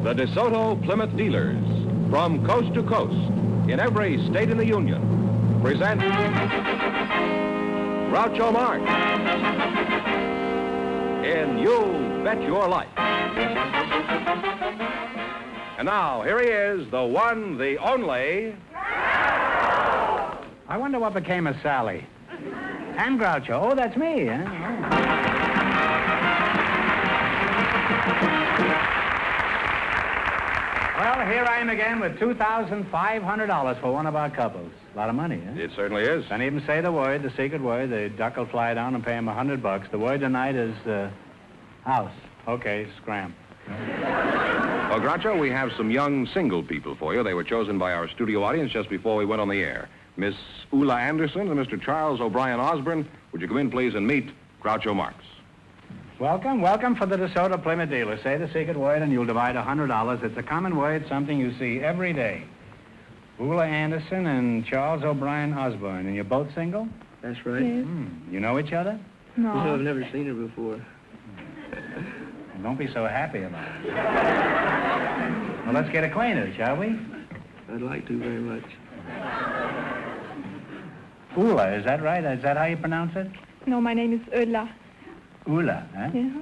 The DeSoto Plymouth dealers, from coast to coast, in every state in the Union, present Groucho Marx in You Bet Your Life. And now, here he is, the one, the only... I wonder what became of Sally. And Groucho. Oh, that's me, huh? Well, here I am again with $2,500 for one of our couples. A lot of money, huh? It certainly is. Don't even say the word, the secret word. The duck will fly down and pay him $100. The word tonight is, house. Okay, scram. Well, Groucho, we have some young single people for you. They were chosen by our studio audience just before we went on the air. Miss Ulla Anderson and Mr. Charles O'Brien Osborne, would you come in, please, and meet Groucho Marx? Welcome, welcome for the DeSoto Plymouth dealer. Say the secret word and you'll divide $100. It's a common word, something you see every day. Ulla Anderson and Charles O'Brien Osborne. And you're both single? That's right. Yes. You know each other? No. No, I've never seen her before. Well, don't be so happy about it. Well, let's get acquainted, shall we? I'd like to very much. Ulla, is that right? Is that how you pronounce it? No, my name is Ulla. Ulla, huh? Yeah.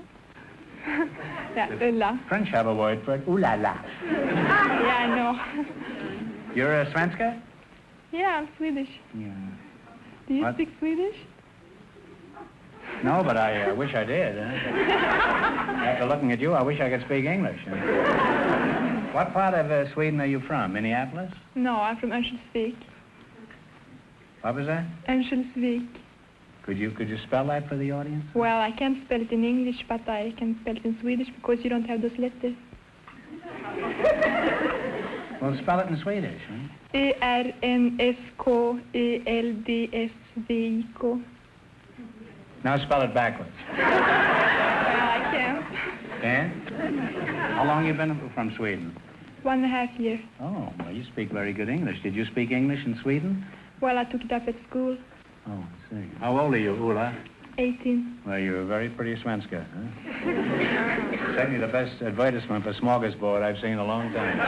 Yeah, Ulla. French have a word for it. Ooh la la. Yeah, I know. You're a Svenska? Yeah, I'm Swedish. Yeah. Do you What? speak Swedish? No, but I wish I did. After looking at you, I wish I could speak English. What part of Sweden are you from? Minneapolis? No, I'm from Örnsköldsvik. What was that? Örnsköldsvik. Could you spell that for the audience? Well, I can't spell it in English, but I can spell it in Swedish because you don't have those letters. Well, spell it in Swedish. Huh? ERNSKELDSVIK. Now spell it backwards. Well, I can't. And? How long you been from Sweden? 1.5 years. Oh, well, you speak very good English. Did you speak English in Sweden? Well, I took it up at school. Oh, I see. How old are you, Ulla? 18. Well, you're a very pretty Svenska, huh? Certainly the best advertisement for smorgasbord I've seen in a long time.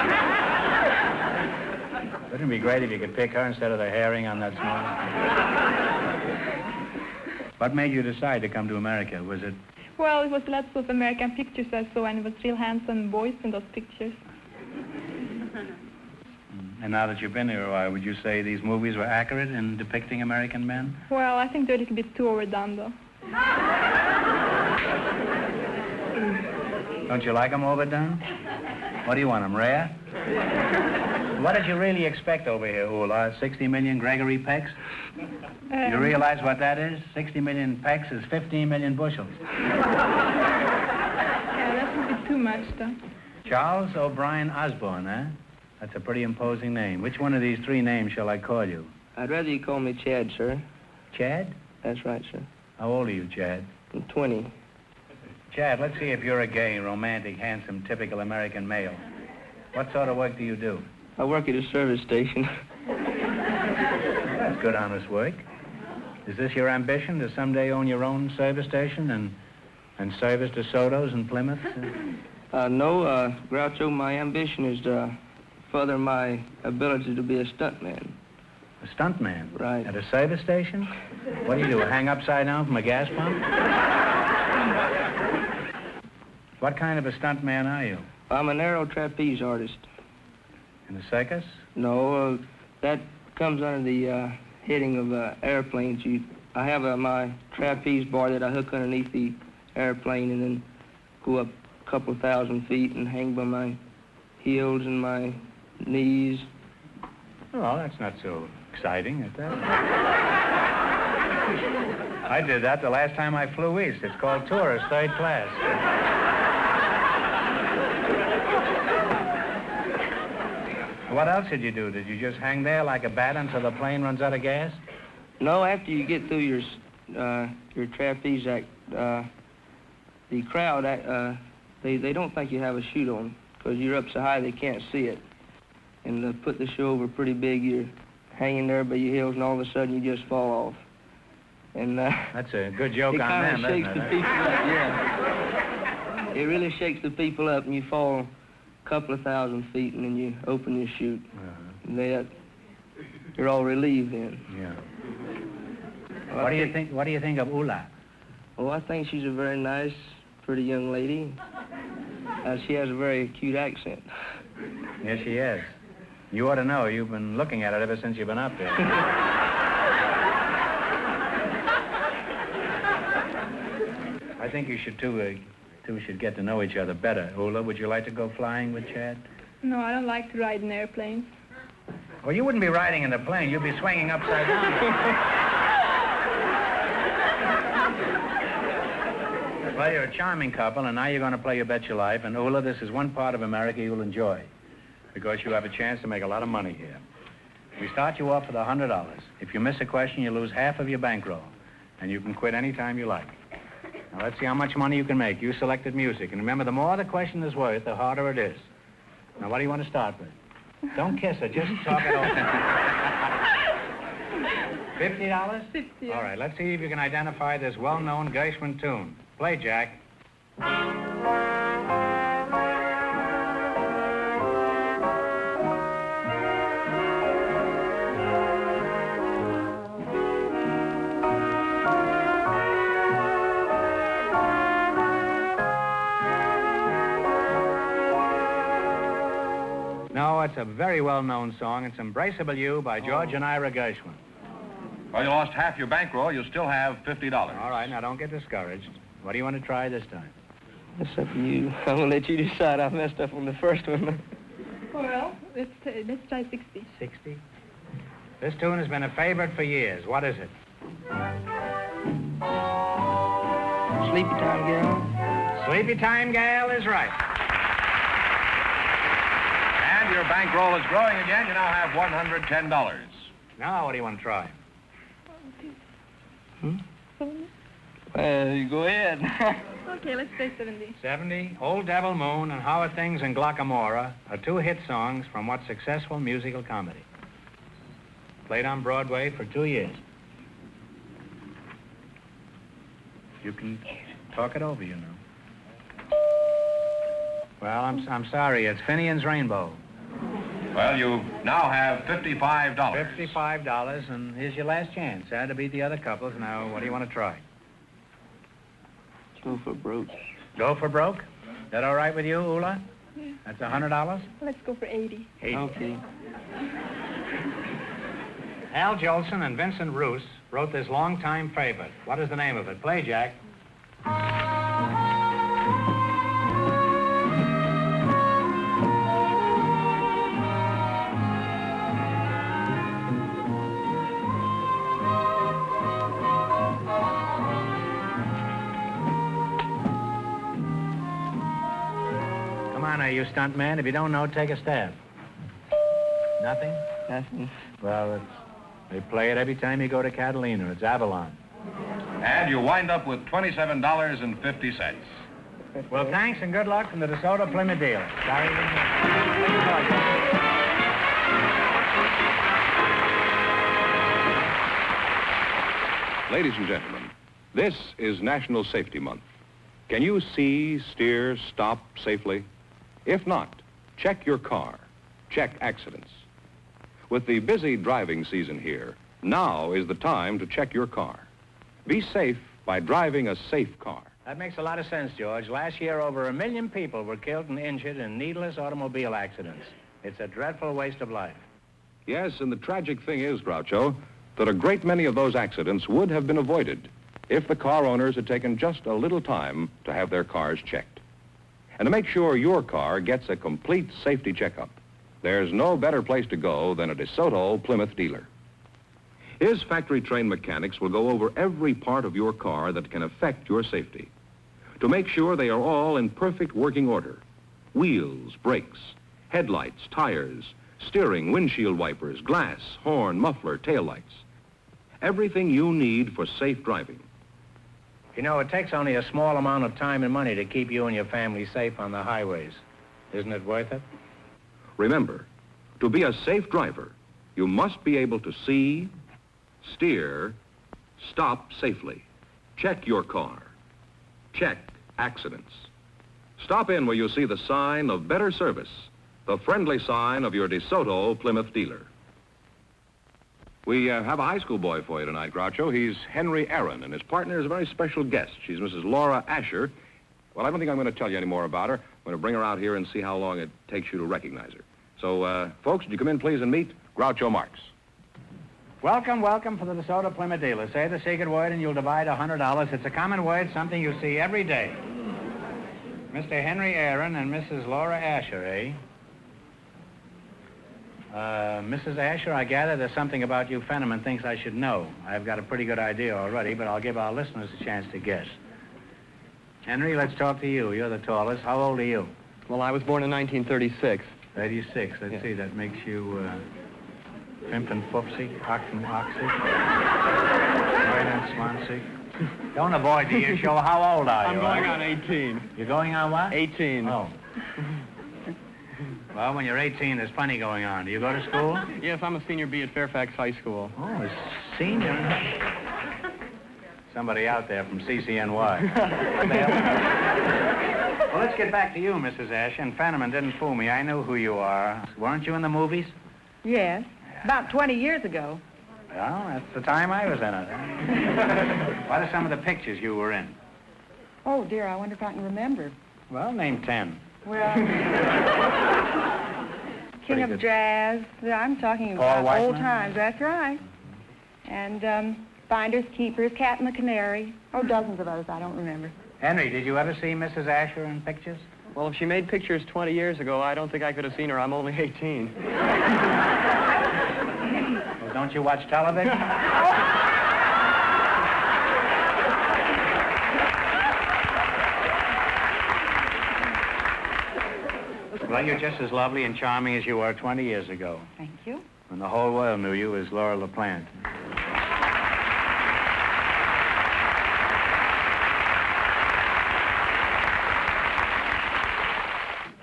Wouldn't it be great if you could pick her instead of the herring on that smorgasbord? What made you decide to come to America? Was it... Well, it was lots of American pictures I saw, and it was real handsome boys in those pictures. And now that you've been here a while, would you say these movies were accurate in depicting American men? Well, I think they're a little bit too overdone, though. Don't you like them overdone? What do you want, them rare? What did you really expect over here, Ulla? 60 million Gregory Pecks? You realize what that is? 60 million pecks is 15 million bushels. Yeah, that's a bit too much, though. Charles O'Brien Osborne, huh? That's a pretty imposing name. Which one of these three names shall I call you? I'd rather you call me Chad, sir. Chad? That's right, sir. How old are you, Chad? I'm 20. Chad, let's see if you're a gay, romantic, handsome, typical American male. What sort of work do you do? I work at a service station. That's good, honest work. Is this your ambition, to someday own your own service station and service DeSotos and Plymouth? No, Groucho, my ambition is to further my ability to be a stuntman. A stuntman? Right. At a service station? What do you do, hang upside down from a gas pump? What kind of a stuntman are you? I'm an aero trapeze artist. In a circus? No, that comes under the heading of airplanes. I have my trapeze bar that I hook underneath the airplane and then go up a couple thousand feet and hang by my heels and my knees. Well, that's not so exciting, is that? I did that the last time I flew east. It's called tourist, third class. What else did you do? Did you just hang there like a bat until the plane runs out of gas? No, after you get through your trapeze act, the crowd, they don't think you have a chute on because you're up so high they can't see it. And to put the show over pretty big, you're hanging there by your heels, and all of a sudden you just fall off. And that's a good joke on them, isn't it? It kind of shakes the people up, yeah. It really shakes the people up, and you fall couple of thousand feet, and then you open your chute. Uh-huh. You're all relieved then. Yeah. Well, What do you think of Ula? Well, I think she's a very nice, pretty young lady. She has a very cute accent. Yes, she is. You ought to know. You've been looking at it ever since you've been up there. I think you should two should get to know each other better. Ula, would you like to go flying with Chad? No, I don't like to ride in airplanes. Well, you wouldn't be riding in the plane. You'd be swinging upside down. Well, you're a charming couple, and now you're going to play You Bet Your Life. And Ula, this is one part of America you'll enjoy, because you have a chance to make a lot of money here. We start you off with $100. If you miss a question, you lose half of your bankroll, and you can quit any time you like. Now, let's see how much money you can make. You selected music, and remember, the more the question is worth, the harder it is. Now, what do you want to start with? Don't kiss her, just talk it over. $50? 50. All right, let's see if you can identify this well-known Gershwin tune. Play, Jack. No, it's a very well-known song. It's Embraceable You by George and Ira Gershwin. Well, you lost half your bankroll. You still have $50. All right, now don't get discouraged. What do you want to try this time? That's up to you. I'm going to let you decide. I messed up on the first one. Well, let's try 60. 60? This tune has been a favorite for years. What is it? Sleepy Time Gal. Sleepy Time Gal is right. And your bankroll is growing again. You now have $110. Now, what do you want to try? Well, you go ahead. Okay, let's try 70. 70, Old Devil Moon and How Are Things in Glockamora are two hit songs from what successful musical comedy. Played on Broadway for 2 years. You can talk it over, you know. Well, I'm sorry. It's Finian's Rainbow. Well, you now have $55. $55, and here's your last chance. To beat the other couples. Now, what do you want to try? Go for broke. Go for broke? Is that all right with you, Ula? Yeah. That's $100? Let's go for 80. 80. Okay. Al Jolson and Vincent Roos wrote this longtime favorite. What is the name of it? Play, Jack. Come on, you stunt man. If you don't know, take a stab. Nothing? Nothing. Well, they play it every time you go to Catalina. It's Avalon. And you wind up with $27.50. Well, thanks and good luck from the DeSoto Plymouth dealer. Sorry. Ladies and gentlemen, this is National Safety Month. Can you see, steer, stop safely? If not, check your car. Check accidents. With the busy driving season here, now is the time to check your car. Be safe by driving a safe car. That makes a lot of sense, George. Last year, over 1 million people were killed and injured in needless automobile accidents. It's a dreadful waste of life. Yes, and the tragic thing is, Groucho, that a great many of those accidents would have been avoided if the car owners had taken just a little time to have their cars checked. And to make sure your car gets a complete safety checkup, there's no better place to go than a DeSoto Plymouth dealer. His factory-trained mechanics will go over every part of your car that can affect your safety to make sure they are all in perfect working order. Wheels, brakes, headlights, tires, steering, windshield wipers, glass, horn, muffler, taillights. Everything you need for safe driving. You know, it takes only a small amount of time and money to keep you and your family safe on the highways. Isn't it worth it? Remember, to be a safe driver, you must be able to see, steer, stop safely. Check your car. Check accidents. Stop in where you see the sign of better service, the friendly sign of your DeSoto Plymouth dealer. We have a high school boy for you tonight, Groucho. He's Henry Aaron, and his partner is a very special guest. She's Mrs. Laura Asher. Well, I don't think I'm going to tell you any more about her. I'm going to bring her out here and see how long it takes you to recognize her. So, folks, would you come in, please, and meet Groucho Marx. Welcome, welcome for the DeSoto Plymouth dealer. Say the secret word and you'll divide $100. It's a common word, something you see every day. Mr. Henry Aaron and Mrs. Laura Asher, eh? Mrs. Asher, I gather there's something about you Fenneman thinks I should know. I've got a pretty good idea already, but I'll give our listeners a chance to guess. Henry, let's talk to you. You're the tallest. How old are you? Well, I was born in 1936. 36. Let's see, that makes you, Pimp and Foopsy, Oxen Oxy, Right and Swansea. Don't avoid the issue. How old are you? I'm going on 18. You're going on what? 18. Oh. Well, when you're 18, there's plenty going on. Do you go to school? Yes, I'm a senior B at Fairfax High School. Oh, a senior. Somebody out there from CCNY. What the hell? Well, let's get back to you, Mrs. Asher. And Fenneman didn't fool me. I knew who you are. Weren't you in the movies? Yes, about 20 years ago. Well, that's the time I was in it. What are some of the pictures you were in? Oh, dear, I wonder if I can remember. Well, name 10. Well, King of good. Jazz. I'm talking Paul about old Whiteman? times, that's right. And Finders, Keepers, Cat and the Canary. Oh, dozens of others, I don't remember. Henry, did you ever see Mrs. Asher in pictures? Well, if she made pictures 20 years ago, I don't think I could have seen her. I'm only 18. Well, don't you watch television? Well, you're just as lovely and charming as you were 20 years ago, Thank you. when the whole world knew you as Laura LaPlante.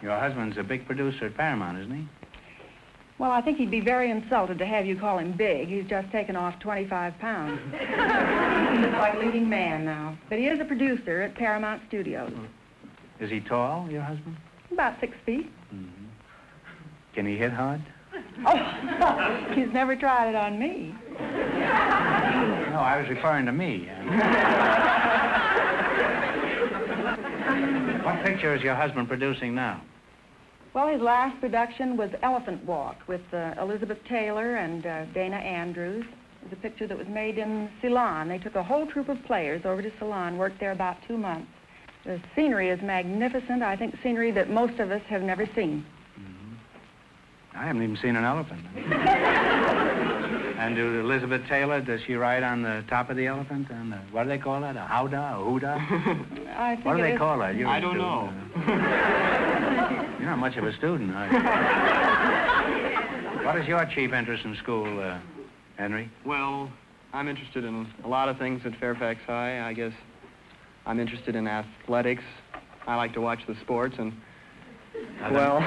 Your husband's a big producer at Paramount, isn't he? Well, I think he'd be very insulted to have you call him big. He's just taken off 25 pounds. He's like a leading man now. But he is a producer at Paramount Studios. Is he tall, your husband? About 6 feet. Mm-hmm. Can he hit hard? Oh, he's never tried it on me. No, I was referring to me. What picture is your husband producing now? Well, his last production was Elephant Walk with Elizabeth Taylor and Dana Andrews. It was a picture that was made in Ceylon. They took a whole troop of players over to Ceylon, worked there about 2 months. The scenery is magnificent. I think scenery that most of us have never seen. I haven't even seen an elephant. And do Elizabeth Taylor, does she ride on the top of the elephant? And what do they call that? A howdah? A hoodah? I think What do it they is- call that? I don't know. You're not much of a student, are you? What is your chief interest in school, Henry? Well, I'm interested in a lot of things at Fairfax High. I guess I'm interested in athletics. I like to watch the sports and, well...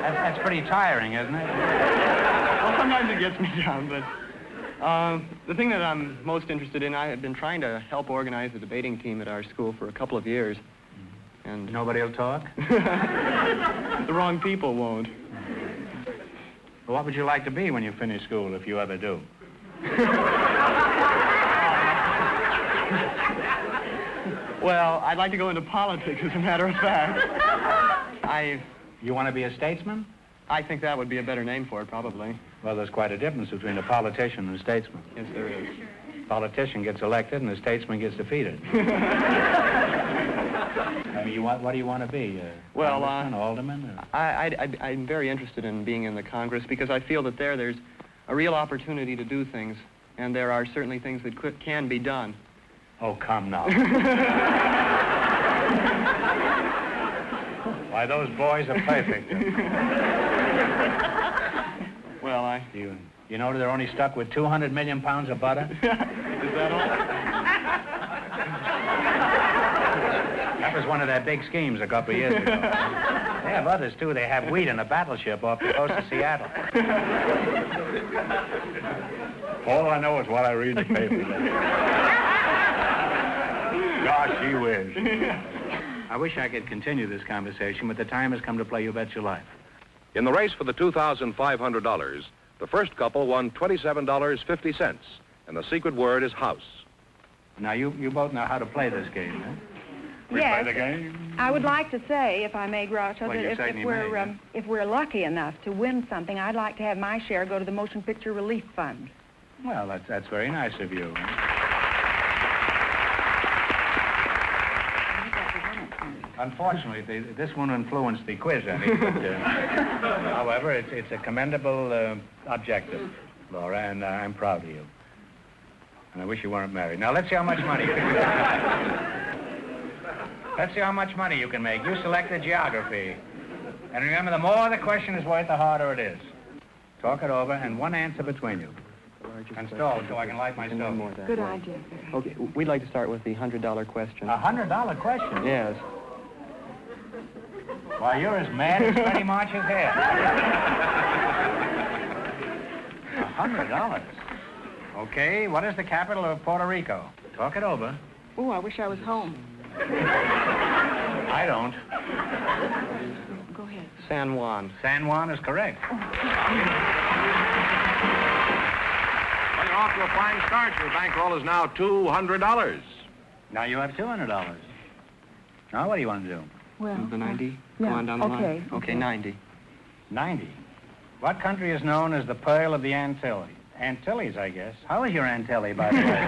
That's pretty tiring, isn't it? Well, sometimes it gets me down, but the thing that I'm most interested in, I have been trying to help organize a debating team at our school for a couple of years, and Nobody will talk? the wrong people won't. Well, what would you like to be when you finish school, if you ever do? Well, I'd like to go into politics, as a matter of fact. You want to be a statesman? I think that would be a better name for it, probably. Well, there's quite a difference between a politician and a statesman. Yes, there is. Politician gets elected and a statesman gets defeated. I mean, what do you want to be? Well, Congressman, alderman? Or... I'm very interested in being in the Congress because I feel that there's a real opportunity to do things, and there are certainly things that can be done. Oh, come now. Why, those boys are perfect. Well, You know they're only stuck with 200 million pounds of butter? Is that all? That was one of their big schemes a couple of years ago. They have others, too. They have wheat in a battleship off the coast of Seattle. All I know is what I read in the paper. Gosh, gee whiz. I wish I could continue this conversation, but the time has come to play You Bet Your Life. In the race for the $2,500, the first couple won $27.50, and the secret word is house. Now, you both know how to play this game, huh? We Yes. play the game? I would like to say, if I may, Groucho, Well, you that certainly may. if we're lucky enough to win something, I'd like to have my share go to the Motion Picture Relief Fund. Well, that's very nice of you. Unfortunately, this won't influence the quiz any, but, however, it's a commendable objective, Laura, and I'm proud of you. And I wish you weren't married. Now, let's see how much money you can Let's see how much money you can make. You selected geography. And remember, the more the question is worth, the harder it is. Talk it over, and one answer between you. And stall so I can light my stove. Good idea. Okay, we'd like to start with the $100 question. $100 question? Yes. Why, you're as mad as Freddie March's hair. $100. Okay, what is the capital of Puerto Rico? Talk it over. Oh, I wish I was home. I don't. Go ahead. San Juan. San Juan is correct. Well, you're off to a fine start. Your bankroll is now $200. Now you have $200. Now what do you want to do? Well, The 90? yeah, Go on down the okay, line. okay. 90. 90. What country is known as the Pearl of the Antilles? Antilles, I guess. How is your Antilles, by the way?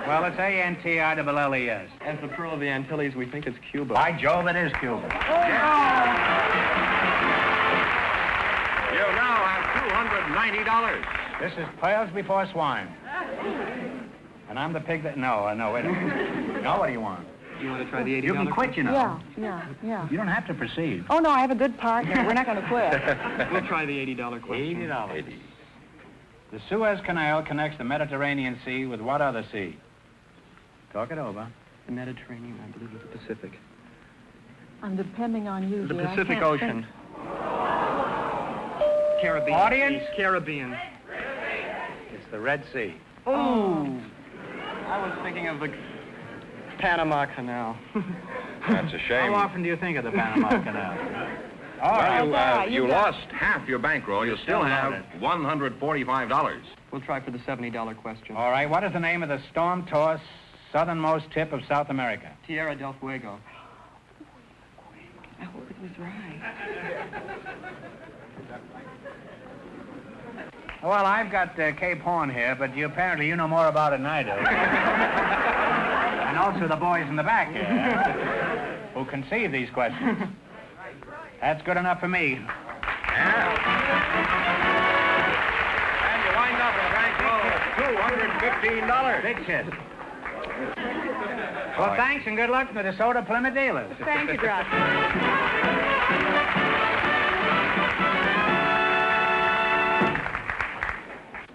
Well, it's A-N-T-I-L-L-E-S. As the Pearl of the Antilles, we think it's Cuba. By Jove, it is Cuba. You now have $290. This is pearls before swine. And I'm the pig that... No, wait a minute. Now what do you want? You want to try the $80? You can quit, you know. Yeah. You don't have to proceed. Oh, no, I have a good partner. We're not going to quit. We'll try the $80 question. $80. The Suez Canal connects the Mediterranean Sea with what other sea? Talk it over. The Mediterranean, I believe, is the Pacific. I'm depending on you, The dear. I Pacific can't Ocean. Caribbean. Audience? Please. Caribbean. It's the Red Sea. Oh! I was thinking of the Panama Canal. That's a shame. How often do you think of the Panama Canal? All Well, right. you lost half your bankroll. You still have $145. We'll try for the $70 question. All right, what is the name of the storm-tossed southernmost tip of South America? Tierra del Fuego. I hope it was right. Well, I've got Cape Horn here, but apparently you know more about it than I do. And also the boys in the back here, who conceive these questions. That's good enough for me. And you wind up with a bankroll of $215. Big hit. Well, thanks and good luck to the DeSoto Plymouth dealers. Thank you, Groucho.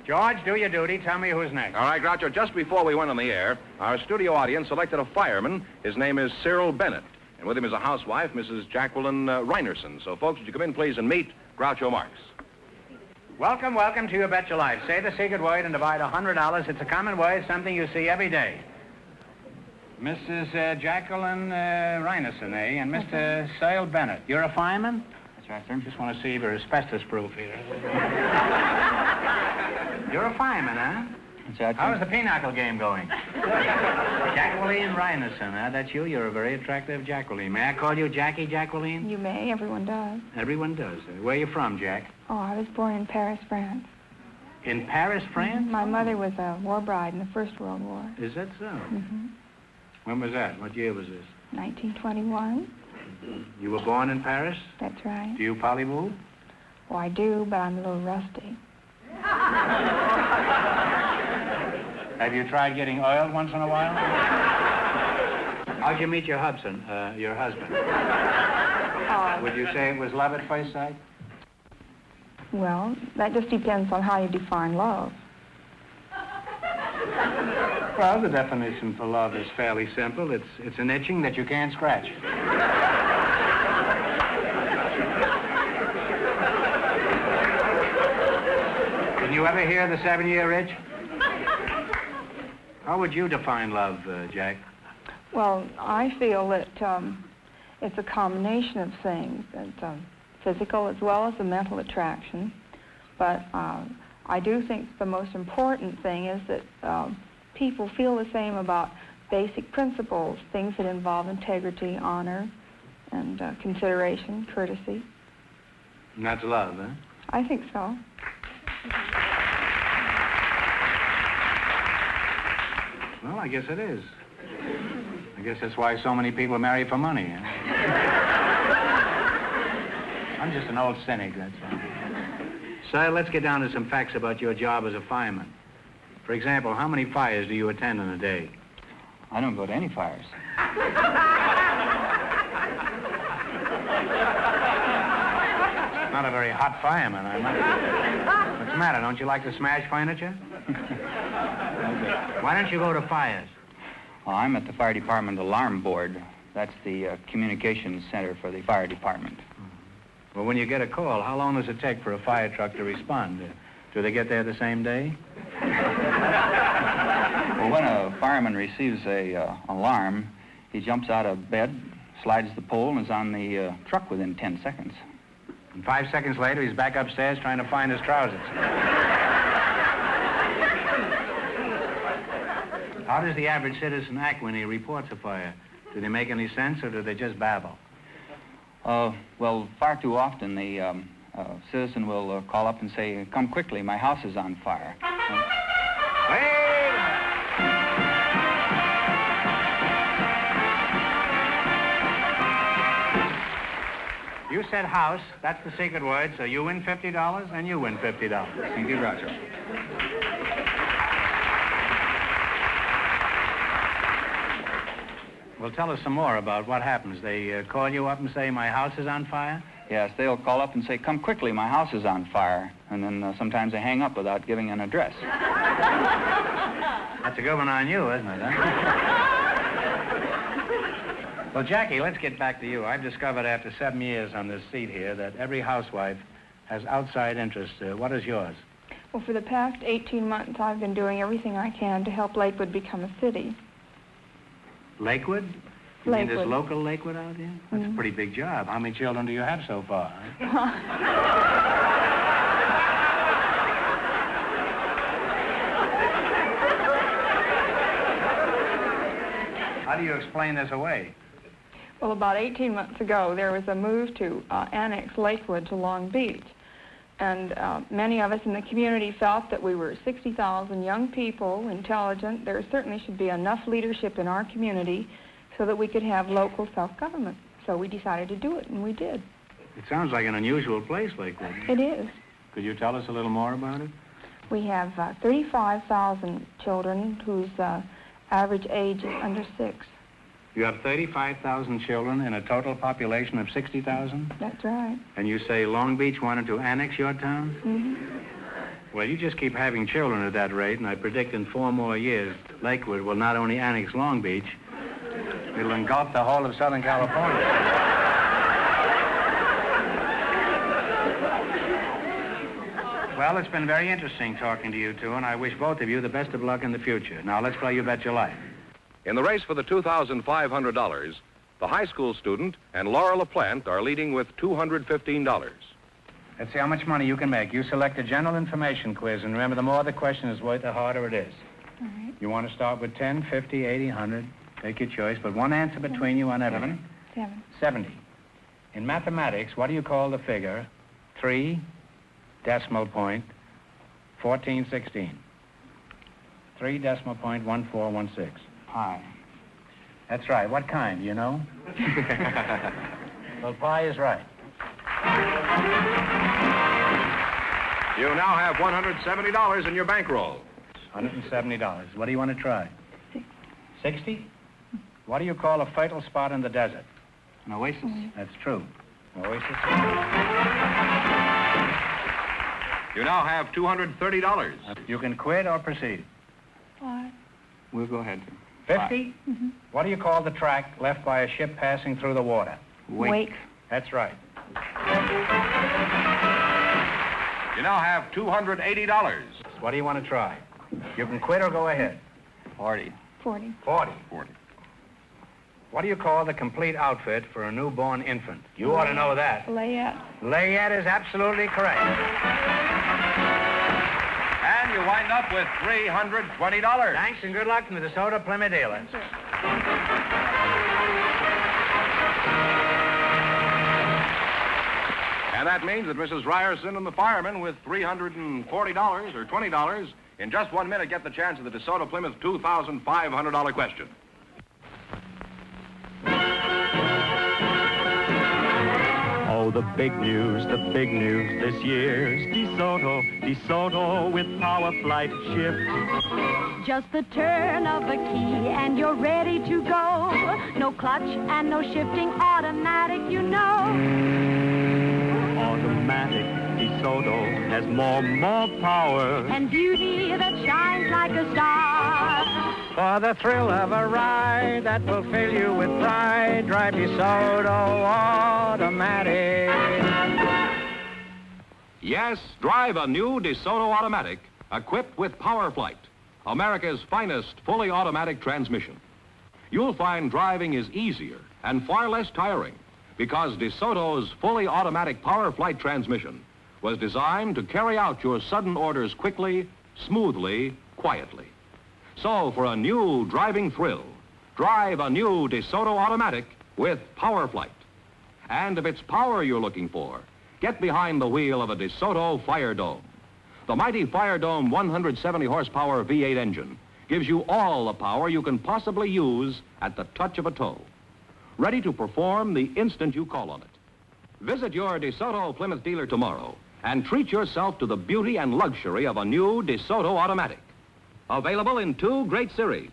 George, do your duty. Tell me who's next. All right, Groucho, just before we went on the air, our studio audience selected a fireman. His name is Cyril Bennett. And with him is a housewife, Mrs. Jacqueline Reinerson. So, folks, would you come in, please, and meet Groucho Marx. Welcome to You Bet Your Life. Say the secret word and divide $100. It's a common word, something you see every day. Mrs. Jacqueline Reinerson, eh? And Mr. Cyril Bennett. You're a fireman? That's right, sir. Just want to see if you're asbestos-proof here. You're a fireman, huh? That's right, sir. How's the pinochle game going? Jacqueline Reinerson, huh? That's you. You're a very attractive Jacqueline. May I call you Jackie Jacqueline? You may. Everyone does. Everyone does. Where are you from, Jack? Oh, I was born in Paris, France. In Paris, France? My mother was a war bride in the First World War. Is that so? Mm-hmm. When was that? What year was this? 1921. You were born in Paris? That's right. Do you polywoo? Oh, I do, but I'm a little rusty. Have you tried getting oiled once in a while? How'd you meet your husband? Would you say it was love at first sight? Well, that just depends on how you define love. Well, the definition for love is fairly simple. It's an itching that you can't scratch. Did you ever hear the 7-year itch? How would you define love, Jack? Well, I feel that it's a combination of things. It's physical as well as a mental attraction. But I do think the most important thing is that people feel the same about basic principles, things that involve integrity, honor, and consideration, courtesy. And that's love, huh? I think so. Well, I guess it is. I guess that's why so many people marry for money. Huh? I'm just an old cynic, that's all. Sir, let's get down to some facts about your job as a fireman. For example, how many fires do you attend in a day? I don't go to any fires. Not a very hot fireman, I must say. What's the matter? Don't you like to smash furniture? Why don't you go to fires? Well, I'm at the fire department alarm board. That's the communications center for the fire department. Well, when you get a call, how long does it take for a fire truck to respond? Do they get there the same day? Well, when a fireman receives a alarm, he jumps out of bed, slides the pole, and is on the truck within 10 seconds. And 5 seconds later, he's back upstairs trying to find his trousers. How does the average citizen act when he reports a fire? Do they make any sense, or do they just babble? Well, far too often the citizen will call up and say, "Come quickly, my house is on fire." Wait! You said house. That's the secret word, so you win $50 and you win $50. Thank you, Groucho. Well, tell us some more about what happens. They call you up and say, "My house is on fire"? Yes, they'll call up and say, "Come quickly, my house is on fire." And then sometimes they hang up without giving an address. That's a good one on you, isn't it, huh? Well, Jackie, let's get back to you. I've discovered after 7 years on this seat here that every housewife has outside interests. What is yours? Well, for the past 18 months, I've been doing everything I can to help Lakewood become a city. Lakewood? You mean this Lakewood. local Lakewood out here? That's a pretty big job. How many children do you have so far? Huh? How do you explain this away? Well, about 18 months ago, there was a move to annex Lakewood to Long Beach. And many of us in the community felt that we were 60,000 young people, intelligent. There certainly should be enough leadership in our community so that we could have local self-government. So we decided to do it, and we did. It sounds like an unusual place, Lakewood. It is. Could you tell us a little more about it? We have 35,000 children whose average age is under 6. You have 35,000 children in a total population of 60,000? That's right. And you say Long Beach wanted to annex your town? Mm-hmm. Well, you just keep having children at that rate, and I predict in 4 more years, Lakewood will not only annex Long Beach, it'll engulf the whole of Southern California. Well, it's been very interesting talking to you two, and I wish both of you the best of luck in the future. Now, let's play You Bet Your Life. In the race for the $2,500, the high school student and Laura LaPlante are leading with $215. Let's see how much money you can make. You select a general information quiz, and remember, the more the question is worth, the harder it is. All right. You want to start with 10, 50, 80, 100. Take your choice, but one answer between you on everything. 7. 70. In mathematics, what do you call the figure 3 decimal point 1416? 3 decimal point 1416. Pi. That's right. What kind, do you know? Well, pi is right. You now have $170 in your bankroll. $170. What do you want to try? 60? What do you call a fertile spot in the desert? An oasis. That's true. Oasis. You now have $230. You can quit or proceed. 5. We'll go ahead. 50? What do you call the track left by a ship passing through the water? Wake. That's right. You now have $280. What do you want to try? You can quit or go ahead. 40. 40. 40. 40. What do you call the complete outfit for a newborn infant? You ought to know that. Layette. Layette is absolutely correct. And you wind up with $320. Thanks and good luck to the DeSoto Plymouth dealers. And that means that Mrs. Ryerson and the fireman with $340 or $20 in just 1 minute get the chance of the DeSoto Plymouth $2,500 question. Oh, the big news this year's DeSoto with power flight shift. Just the turn of a key and you're ready to go. No clutch and no shifting, automatic, you know. Automatic DeSoto has more power. And beauty that shines like a star. For the thrill of a ride that will fill you with pride, drive DeSoto Automatic. Yes, drive a new DeSoto Automatic equipped with Power Flight, America's finest fully automatic transmission. You'll find driving is easier and far less tiring because DeSoto's fully automatic Power Flight transmission was designed to carry out your sudden orders quickly, smoothly, quietly. So for a new driving thrill, drive a new DeSoto Automatic with Power Flight. And if it's power you're looking for, get behind the wheel of a DeSoto Fire Dome. The mighty Fire Dome 170 horsepower V8 engine gives you all the power you can possibly use at the touch of a toe. Ready to perform the instant you call on it. Visit your DeSoto Plymouth dealer tomorrow and treat yourself to the beauty and luxury of a new DeSoto Automatic. Available in two great series,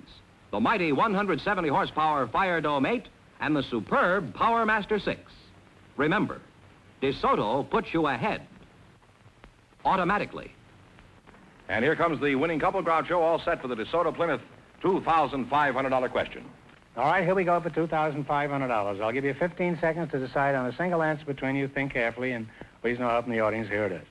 the mighty 170 horsepower Fire Dome 8 and the superb Power Master 6. Remember, DeSoto puts you ahead automatically. And here comes the winning couple, Groucho, all set for the DeSoto Plymouth $2,500 question. All right, here we go for $2,500. I'll give you 15 seconds to decide on a single answer between you. Think carefully, and please no help from the audience. Here it is.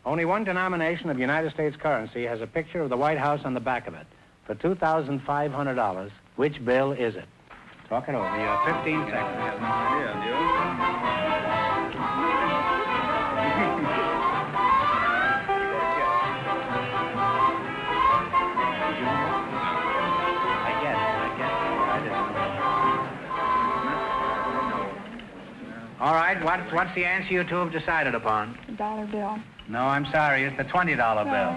Only one denomination of United States currency has a picture of the White House on the back of it. For $2,500, which bill is it? Talk it over. You have 15 seconds. I have no idea, do you? All right, what's the answer you two have decided upon? The dollar bill. No, I'm sorry, it's the $20 bill.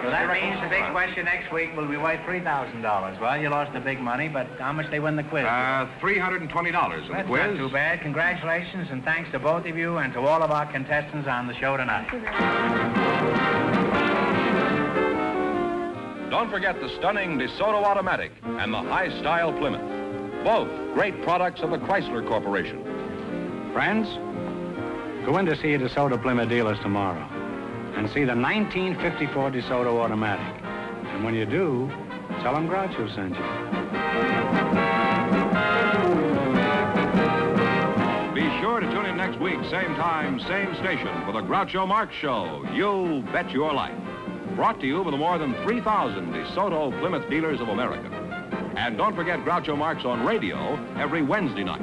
So that means the big question next week will be worth $3,000. Well, you lost the big money, but how much they win the quiz? $320 in the That's quiz. not too bad. Congratulations, and thanks to both of you and to all of our contestants on the show tonight. Don't forget the stunning DeSoto Automatic and the high-style Plymouth. Both great products of the Chrysler Corporation. Friends, go in to see your DeSoto Plymouth dealers tomorrow and see the 1954 DeSoto Automatic. And when you do, tell them Groucho sent you. Be sure to tune in next week, same time, same station, for the Groucho Marx Show. You bet your life. Brought to you by the more than 3,000 DeSoto Plymouth dealers of America. And don't forget Groucho Marx on radio every Wednesday night.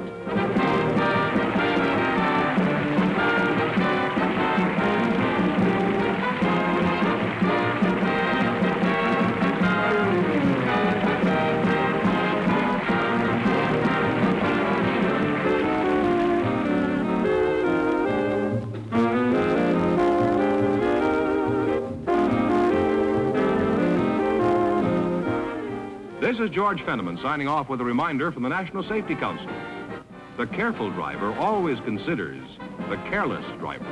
This is George Fenneman signing off with a reminder from the National Safety Council. The careful driver always considers the careless driver.